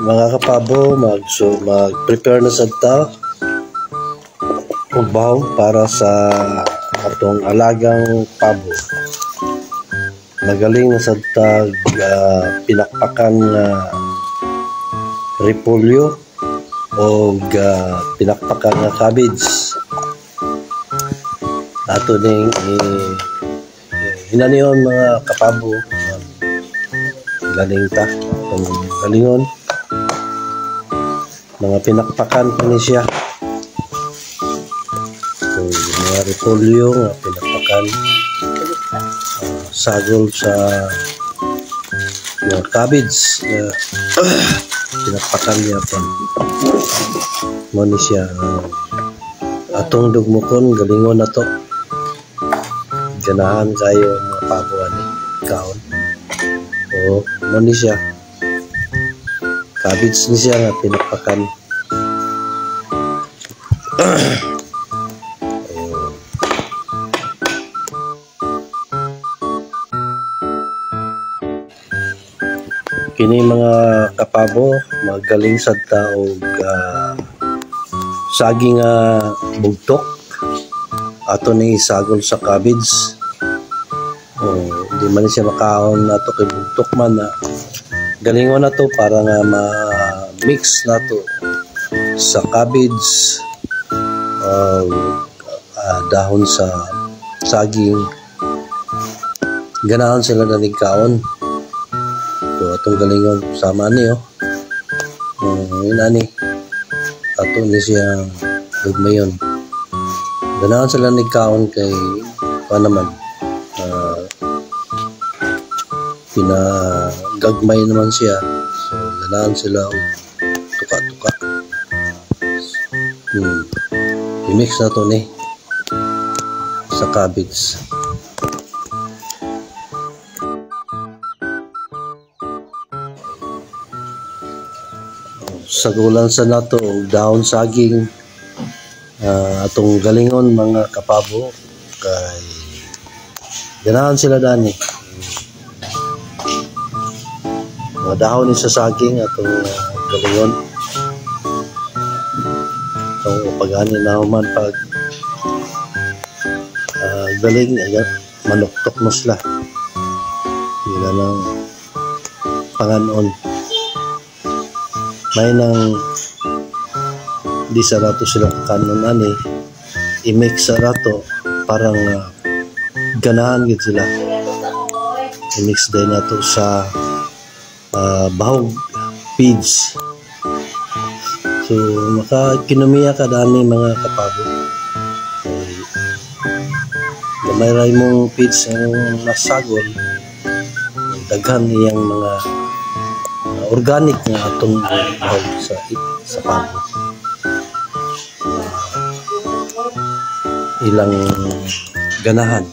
Mga kapabo, mag-prepare na sad ta ubaw para sa atong alagang pabo. Magaling na sad ta pinakpakan repolyo o pinakpakan nga cabbage. Ato ning hinaniyon mga kapabo, galing ta atong galingon. Mga pinakpakan pa ni siya. So, mga repolyo nga pinakpakan. Sagol sa mga cabbage. Pinakpakan niya pa. Mo ni siya. Atong dugmukon, galingon na to. Ganahan kayo mga pabuan ni kaon. O, mo ni siya. Cabbage ni siya nga pinakpakan. Kini mga kapabo, magaling sad ta og saging bugtok. Ato ni isagol sa cabbage. Di man siya makaon ato kay bugtok man na galingon na to para nga ma-mix na to sa cabbage, dahon sa saging. Ganahan sila na nigkaon. So atong galingon sama niyo. Yun ani. Ato ni siya gagmayon. Ganahan sila nigkaon kay naman. Pinagagmay naman siya. So ganahan sila tuka-tuka. I-mix na to ni sa cabbage. Sagulan sa nato dahon saging, atong galingon mga kapabo kay ganahan sila dani. Mga dahon ni sa saging atong galingon. Itong pag-ani na man pag galing manuktok mo sila. Hindi na lang panganon. May nang di sa rato silang kanon ani i-mix sa rato parang ganahan gid sila. I-mix din nato sa bahog feeds. So makakinumiya ka dani mga kapabo. May ray mong feeds ang nasagol, daghan iyang mga organic nga atong bahog sa pabo. Ilang ganahan.